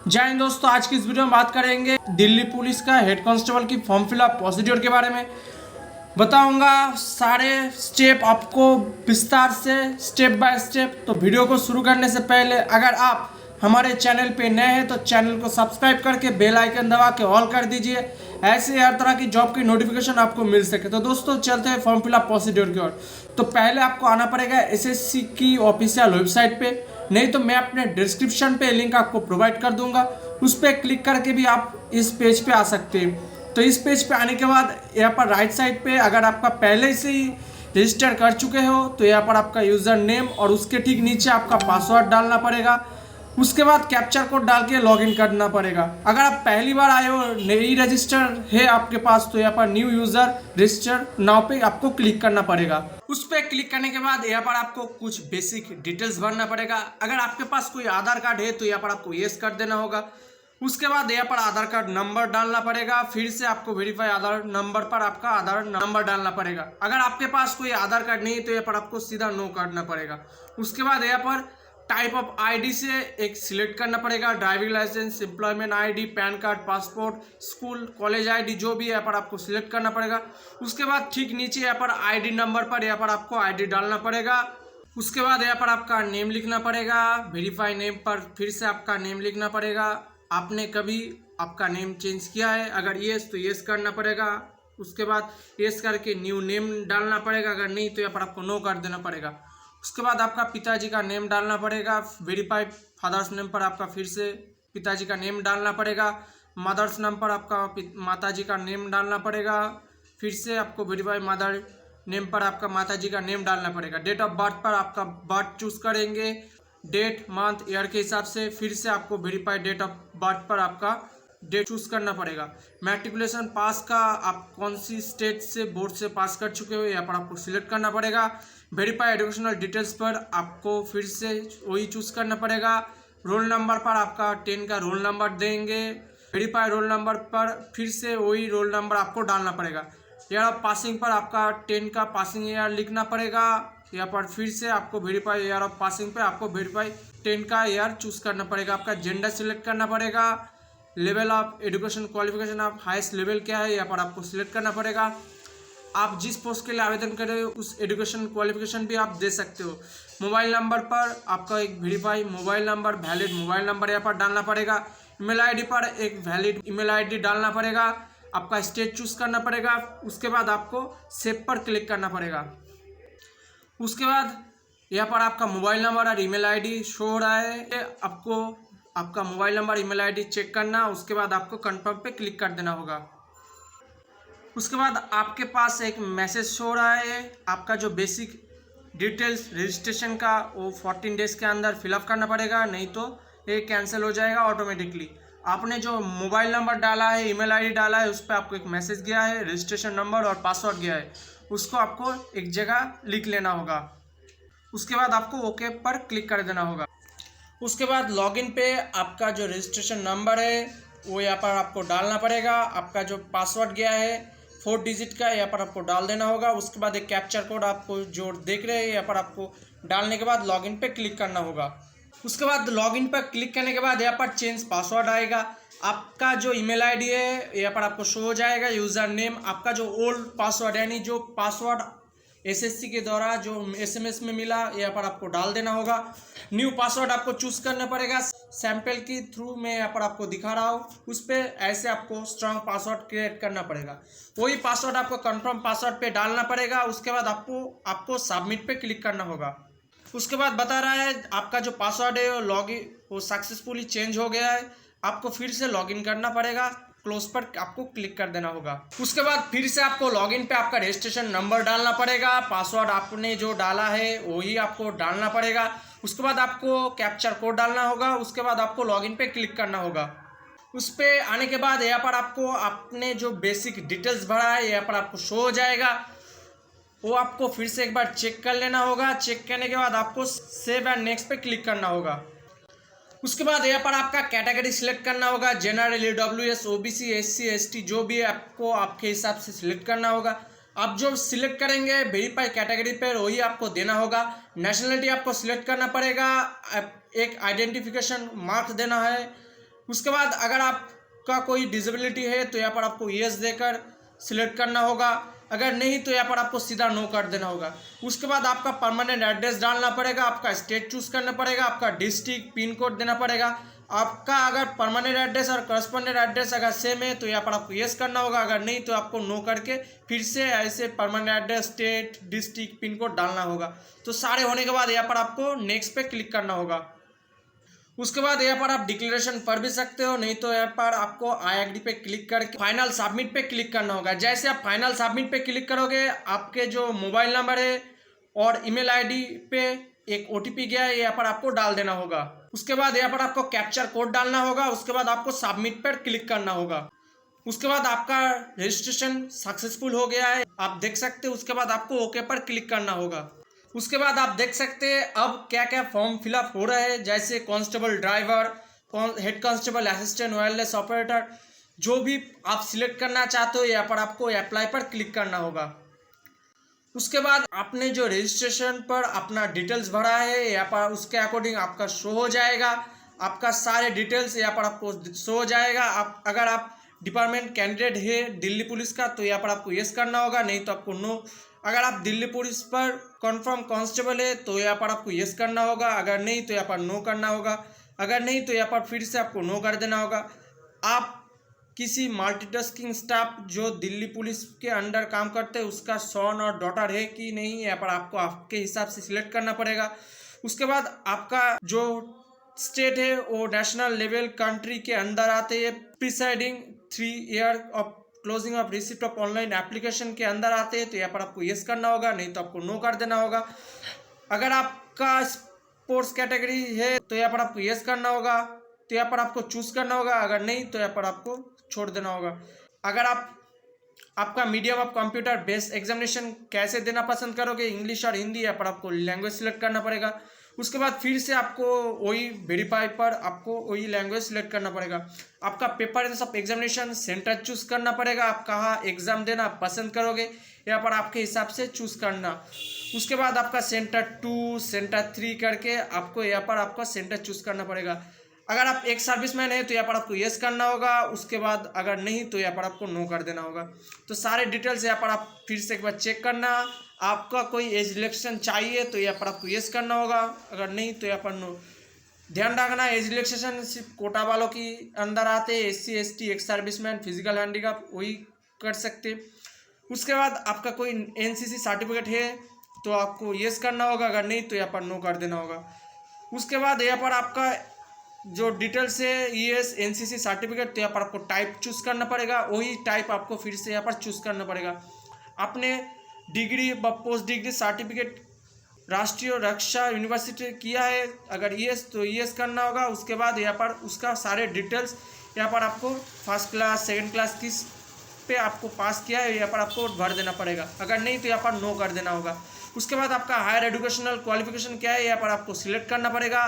जय हिंद दोस्तों, आज की इस वीडियो में बात करेंगे दिल्ली पुलिस का हेड कांस्टेबल की फॉर्म फिलअप प्रोसीड्योर के बारे में। बताऊंगा सारे स्टेप आपको विस्तार से, स्टेप बाय स्टेप। तो वीडियो को शुरू करने से पहले अगर आप हमारे चैनल पे नए हैं तो चैनल को सब्सक्राइब करके बेल आइकन दबा के ऑल कर दीजिए, ऐसे हर तरह की जॉब की नोटिफिकेशन आपको मिल सके। तो दोस्तों चलते हैं फॉर्म फिलअप प्रोसीड्योर की ओर। तो पहले आपको आना पड़ेगा एसएससी की ऑफिशियल वेबसाइट पे, नहीं तो मैं अपने डिस्क्रिप्शन पे लिंक आपको प्रोवाइड कर दूंगा, उस पर क्लिक करके भी आप इस पेज पे आ सकते हैं। तो इस पेज पे आने के बाद यहाँ पर राइट साइड पे अगर आपका पहले से ही रजिस्टर कर चुके हो तो यहाँ पर आपका यूज़र नेम और उसके ठीक नीचे आपका पासवर्ड डालना पड़ेगा। उसके बाद कैप्चर कोड डाल के लॉगिन करना पड़ेगा। अगर आप पहली बार आए हो, नई रजिस्टर है आपके पास, तो यहाँ पर न्यू यूज़र रजिस्टर नाउ पे आपको क्लिक करना पड़ेगा। उस पर क्लिक करने के बाद यहाँ पर आपको कुछ बेसिक डिटेल्स भरना पड़ेगा। अगर आपके पास कोई आधार कार्ड है तो यहाँ पर आपको येस कर देना होगा। उसके बाद यहाँ पर आधार कार्ड नंबर डालना पड़ेगा। फिर से आपको वेरीफाई आधार नंबर पर आपका आधार नंबर डालना पड़ेगा। अगर आपके पास कोई आधार कार्ड नहीं है तो यहाँ पर आपको सीधा नो करना पड़ेगा। उसके बाद यहाँ पर टाइप ऑफ आईडी से एक सिलेक्ट करना पड़ेगा, driving licence, employment ID, PAN card, passport, school college ID, जो भी यहाँ पर आपको सिलेक्ट करना पड़ेगा। उसके बाद ठीक नीचे यहाँ पर आईडी नंबर पर यहाँ पर आपको आईडी डालना पड़ेगा। उसके बाद यहाँ पर आपका नेम लिखना पड़ेगा। वेरीफाई नेम पर फिर से आपका नेम लिखना पड़ेगा। आपने कभी आपका नेम चेंज किया है? अगर येस तो येस करना पड़ेगा। उसके बाद येस करके न्यू नेम डालना पड़ेगा। अगर नहीं तो यहाँ पर आपको नो कर देना पड़ेगा। उसके बाद आपका पिताजी का नेम डालना पड़ेगा। वेरीफाई फादर्स नेम पर आपका फिर से पिताजी का नेम डालना पड़ेगा। मदर्स नेम पर आपका माताजी का नेम डालना पड़ेगा। फिर से आपको वेरीफाई मदर नेम पर आपका माताजी का नेम डालना पड़ेगा। डेट ऑफ बर्थ पर आपका बर्थ चूज करेंगे, डेट मंथ ईयर के हिसाब से। फिर से आपको वेरीफाई डेट ऑफ बर्थ पर आपका डेट चूज करना पड़ेगा। मैट्रिकुलेशन पास का आप कौन सी स्टेट से बोर्ड से पास कर चुके हो यहाँ पर आपको सिलेक्ट करना पड़ेगा। वेरीफाई एजुकेशनल डिटेल्स पर आपको फिर से वही चूज करना पड़ेगा। रोल नंबर पर आपका 10 का रोल नंबर देंगे। वेरीफाई रोल नंबर पर फिर से वही रोल नंबर आपको डालना पड़ेगा। ईयर ऑफ पासिंग पर आपका 10 का पासिंग ईयर लिखना पड़ेगा। यहाँ पर फिर से आपको वेरीफाई ईयर ऑफ पासिंग पे आपको वेरीफाई 10 का ईयर चूज करना पड़ेगा। आपका जेंडर सिलेक्ट करना पड़ेगा। Level of education qualification of highest level क्या है यहाँ पर आपको सिलेक्ट करना पड़ेगा। आप जिस पोस्ट के लिए आवेदन करें उस एजुकेशन क्वालिफिकेशन भी आप दे सकते हो। मोबाइल नंबर पर आपका एक verify mobile number, valid mobile number यहाँ पर डालना पड़ेगा। ईमेल आईडी पर एक वैलिड ईमेल आईडी डालना पड़ेगा। आपका स्टेट चूज करना पड़ेगा। उसके बाद आपको सेव पर क्लिक करना पड़ेगा। उसके बाद यहाँ पर आपका मोबाइल नंबर और ईमेल आईडी शो हो रहा है। आपको आपका mobile number email ID check करना। उसके बाद आपको कंफर्म पे क्लिक कर देना होगा। उसके बाद आपके पास एक मैसेज शो हो रहा है। आपका जो बेसिक डिटेल्स रजिस्ट्रेशन का वो 14 डेज के अंदर फिलअप करना पड़ेगा, नहीं तो ये कैंसिल हो जाएगा ऑटोमेटिकली। आपने जो मोबाइल नंबर डाला है, ईमेल आईडी डाला है, उस पर आपको एक मैसेज गया है, रजिस्ट्रेशन नंबर और पासवर्ड गया है, उसको आपको एक जगह लिख लेना होगा। उसके बाद आपको ओके पर क्लिक कर देना होगा। उसके बाद लॉगिन पे आपका जो रजिस्ट्रेशन नंबर है वो यहाँ पर आपको डालना पड़ेगा। आपका जो पासवर्ड गया है 4 डिजिट का यहाँ पर आपको डाल देना होगा। उसके बाद एक कैप्चर कोड आपको जो देख रहे हैं यहाँ पर आपको डालने के बाद लॉगिन पे क्लिक करना होगा। उसके बाद लॉगिन पर क्लिक करने के बाद यहाँ पर चेंज पासवर्ड आएगा। आपका जो ईमेल आईडी है यहाँ पर आपको शो हो जाएगा। यूज़र नेम आपका जो ओल्ड पासवर्ड यानी जो पासवर्ड एसएससी के द्वारा जो एसएमएस में मिला यहाँ पर आपको डाल देना होगा। न्यू पासवर्ड आपको चूज करना पड़ेगा। सैंपल की थ्रू में यहाँ पर आपको दिखा रहा हूँ, उस पर ऐसे आपको स्ट्रांग पासवर्ड क्रिएट करना पड़ेगा। वही पासवर्ड आपको कंफर्म पासवर्ड पे डालना पड़ेगा। उसके बाद आपको सबमिट पे क्लिक करना होगा। उसके बाद बता रहा है आपका जो पासवर्ड है वो सक्सेसफुली चेंज हो गया है। आपको फिर से लॉगिन करना पड़ेगा। क्लोज पर आपको क्लिक कर देना होगा। उसके बाद फिर से आपको लॉगिन पे आपका रजिस्ट्रेशन नंबर डालना पड़ेगा। पासवर्ड आपने जो डाला है वही आपको डालना पड़ेगा। उसके बाद आपको कैप्चर कोड डालना होगा। उसके बाद आपको लॉगिन पे क्लिक करना होगा। उस पर आने के बाद यहाँ पर आपको आपने जो बेसिक डिटेल्स भरा है यहाँ पर आपको शो हो जाएगा। वो आपको फिर से एक बार चेक कर लेना होगा। चेक करने के बाद आपको सेव एंड नेक्स्ट पे क्लिक करना होगा। उसके बाद यहाँ पर आपका कैटेगरी सिलेक्ट करना होगा। General, EWS, OBC, SC, ST जो भी है आपको आपके हिसाब से सिलेक्ट करना होगा। आप जो सिलेक्ट करेंगे वेरीफाई कैटेगरी पर वही आपको देना होगा। नेशनलिटी आपको सिलेक्ट करना पड़ेगा। एक आइडेंटिफिकेशन मार्क देना है। उसके बाद अगर आपका कोई डिसेबिलिटी है तो यहाँ पर आपको यस देकर सिलेक्ट करना होगा, अगर नहीं तो यहाँ पर आपको सीधा नो कर देना होगा। उसके बाद आपका परमानेंट एड्रेस डालना पड़ेगा, आपका स्टेट चूज करना पड़ेगा, आपका डिस्ट्रिक्ट पिन कोड देना पड़ेगा। आपका अगर परमानेंट एड्रेस और करस्पॉन्डेंट एड्रेस अगर सेम है तो यहाँ पर आपको यस करना होगा, अगर नहीं तो आपको नो करके फिर से ऐसे permanent address, state, district, pin code डालना होगा। तो सारे होने के बाद यहाँ पर आपको नेक्स्ट पे क्लिक करना होगा। उसके बाद यहाँ पर आप डिक्लेरेशन पढ़ भी सकते हो, नहीं तो यहाँ पर आपको आई एग्री पे क्लिक करके फाइनल सबमिट पे क्लिक करना होगा। जैसे आप फाइनल सबमिट पे क्लिक करोगे, आपके जो मोबाइल नंबर है और ईमेल आईडी पे एक ओटीपी गया है, यहाँ पर आपको डाल देना होगा। उसके बाद यहाँ पर आपको कैप्चर कोड डालना होगा। उसके बाद आपको सबमिट पर क्लिक करना होगा। उसके बाद आपका रजिस्ट्रेशन सक्सेसफुल हो गया है, आप देख सकते हो। उसके बाद आपको ओके पर क्लिक करना होगा। उसके बाद आप देख सकते हैं अब क्या क्या फॉर्म फिलअप हो रहा है, जैसे constable driver, head constable assistant, wireless operator, जो भी आप सिलेक्ट करना चाहते हो यहाँ पर आपको अप्लाई पर क्लिक करना होगा। उसके बाद आपने जो रजिस्ट्रेशन पर अपना डिटेल्स भरा है यहाँ पर उसके अकॉर्डिंग आपका शो हो जाएगा। आपका सारे डिटेल्स यहाँ पर आपको शो हो जाएगा। आप अगर आप डिपार्टमेंट कैंडिडेट है दिल्ली पुलिस का तो यहाँ पर आपको यस करना होगा, नहीं तो आपको नो। अगर आप दिल्ली पुलिस पर कन्फर्म कांस्टेबल है तो यहाँ पर आपको यस करना होगा, अगर नहीं तो यहाँ पर नो करना होगा, अगर नहीं तो यहाँ पर फिर से आपको नो कर देना होगा। आप किसी मल्टीटास्किंग स्टाफ जो दिल्ली पुलिस के अंडर काम करते हैं उसका सन और डॉटर है कि नहीं, यहाँ पर आपको आपके हिसाब से सिलेक्ट करना पड़ेगा। उसके बाद आपका जो स्टेट है वो नेशनल लेवल कंट्री के अंदर आते हैं, presiding 3 year of closing of receipt of online application के अंदर आते हैं, तो यहाँ पर आपको यस करना होगा, नहीं तो आपको नो कर देना होगा। अगर आपका स्पोर्ट्स कैटेगरी है तो यहाँ पर आपको यस करना होगा, तो यहाँ पर आपको चूज करना होगा, अगर नहीं तो यहाँ पर आपको छोड़ देना होगा। अगर आपका medium of computer based examination कैसे देना पसंद करोगे, इंग्लिश और हिंदी, यहाँ पर आपको लैंग्वेज सिलेक्ट करना पड़ेगा। उसके बाद फिर से आपको वही वेरीफाई पर आपको वही लैंग्वेज सिलेक्ट करना पड़ेगा। आपका paper of examination centre choose करना पड़ेगा, आप कहाँ एग्जाम देना पसंद करोगे यहाँ पर आपके हिसाब से चूज करना। उसके बाद आपका सेंटर 2, सेंटर 3 करके आपको यहाँ पर आपका सेंटर चूज करना पड़ेगा। अगर आप एक सर्विसमैन है तो यहाँ पर आपको यस करना होगा, उसके बाद अगर नहीं तो यहाँ पर आपको नो कर देना होगा। तो सारे डिटेल्स यहाँ पर आप फिर से एक बार चेक करना। आपका कोई एज रिलैक्सेशन चाहिए तो यहाँ पर आपको यस करना होगा, अगर नहीं तो यहाँ पर नो। ध्यान रखना एज रिलैक्सेशन सिर्फ कोटा वालों की अंदर आते हैं, SC ST, ex serviceman, physical handicap वही कर सकते। उसके बाद आपका कोई NCC सर्टिफिकेट है तो आपको यस करना होगा, अगर नहीं तो यहाँ पर नो कर देना होगा। उसके बाद यहाँ पर आपका जो डिटेल्स है ES NCC सर्टिफिकेट, तो यहाँ पर आपको टाइप चूज करना पड़ेगा, वही टाइप आपको फिर से यहाँ पर चूज करना पड़ेगा। आपने डिग्री व पोस्ट डिग्री सर्टिफिकेट राष्ट्रीय रक्षा यूनिवर्सिटी किया है, अगर यस तो यस करना होगा। उसके बाद यहाँ पर उसका सारे डिटेल्स यहाँ पर आपको फर्स्ट क्लास, सेकेंड क्लास किस पे आपको पास किया है यहाँ पर आपको भर देना पड़ेगा, अगर नहीं तो यहाँ पर नो कर देना होगा। उसके बाद आपका हायर एजुकेशनल क्वालिफिकेशन क्या है यहाँ पर आपको सिलेक्ट करना पड़ेगा।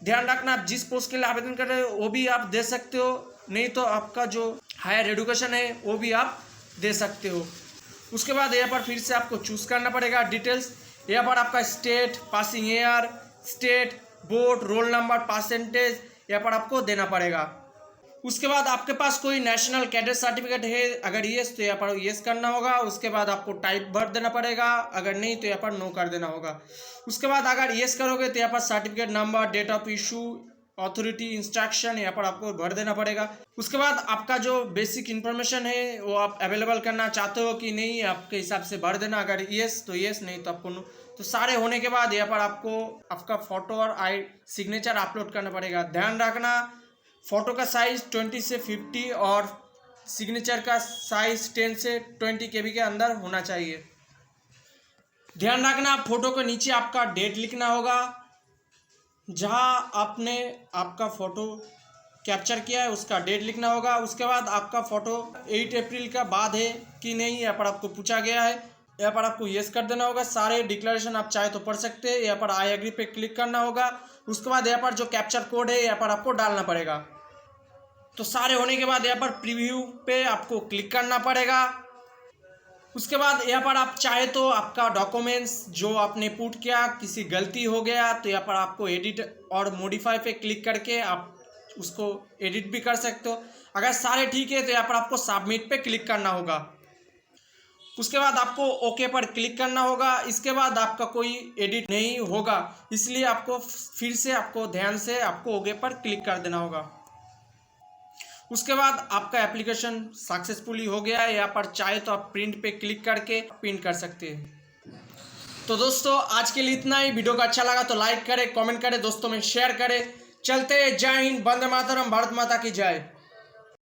ध्यान रखना आप जिस पोस्ट के लिए आवेदन कर रहे हो वो भी आप दे सकते हो, नहीं तो आपका जो हायर एजुकेशन है वो भी आप दे सकते हो। उसके बाद यहाँ पर फिर से आपको चूज करना पड़ेगा डिटेल्स। यहाँ पर आपका state, passing year, state board, roll number, percentage यहाँ पर आपको देना पड़ेगा। उसके बाद आपके पास कोई नेशनल कैडेट सर्टिफिकेट है, अगर यस तो यहाँ पर यस करना होगा। उसके बाद आपको टाइप भर देना पड़ेगा, अगर नहीं तो यहाँ पर नो कर देना होगा। उसके बाद अगर यस करोगे तो यहाँ पर certificate number, date of issue, authority, instruction यहाँ पर आपको भर देना पड़ेगा। उसके बाद आपका जो बेसिक इन्फॉर्मेशन है वो आप अवेलेबल करना चाहते हो कि नहीं, आपके हिसाब से भर देना, अगर यस तो यस, नहीं तो आपको नो। तो सारे होने के बाद यहाँ पर आपको आपका फोटो और सिग्नेचर अपलोड करना पड़ेगा। ध्यान रखना फोटो का साइज 20 से 50 और सिग्नेचर का साइज 10 से 20 KB के अंदर होना चाहिए। ध्यान रखना फोटो के नीचे आपका डेट लिखना होगा जहां आपने आपका फोटो कैप्चर किया है, उसका डेट लिखना होगा। उसके बाद आपका फोटो 8 अप्रैल का बाद है कि नहीं यहाँ पर आपको पूछा गया है, यहाँ पर आपको यस कर देना होगा। सारे डिक्लेरेशन आप चाहे तो पढ़ सकते हैं, यहाँ पर आई एग्री पे क्लिक करना होगा। उसके बाद यहाँ पर जो कैप्चर कोड है यहाँ पर आपको डालना पड़ेगा। तो सारे होने के बाद यहाँ पर प्रीव्यू पे आपको क्लिक करना पड़ेगा। उसके बाद यहाँ पर आप चाहे तो आपका डॉक्यूमेंट्स जो आपने पुट किया किसी गलती हो गया तो यहाँ पर आपको एडिट और मॉडिफाई पे क्लिक करके आप उसको एडिट भी कर सकते हो। अगर सारे ठीक है तो यहाँ पर आपको सबमिट पे क्लिक करना होगा। उसके बाद आपको ओके पर क्लिक करना होगा। इसके बाद आपका कोई एडिट नहीं होगा, इसलिए आपको फिर से आपको ध्यान से आपको ओके पर क्लिक कर देना होगा। उसके बाद आपका एप्लीकेशन सक्सेसफुली हो गया है। यहाँ पर चाहे तो आप प्रिंट पे क्लिक करके प्रिंट कर सकते हैं। तो दोस्तों आज के लिए इतना ही। वीडियो का अच्छा लगा तो लाइक करें, कमेंट करें, दोस्तों में शेयर करें। चलते जय हिंद, वंदे मातरम, भारत माता की जय।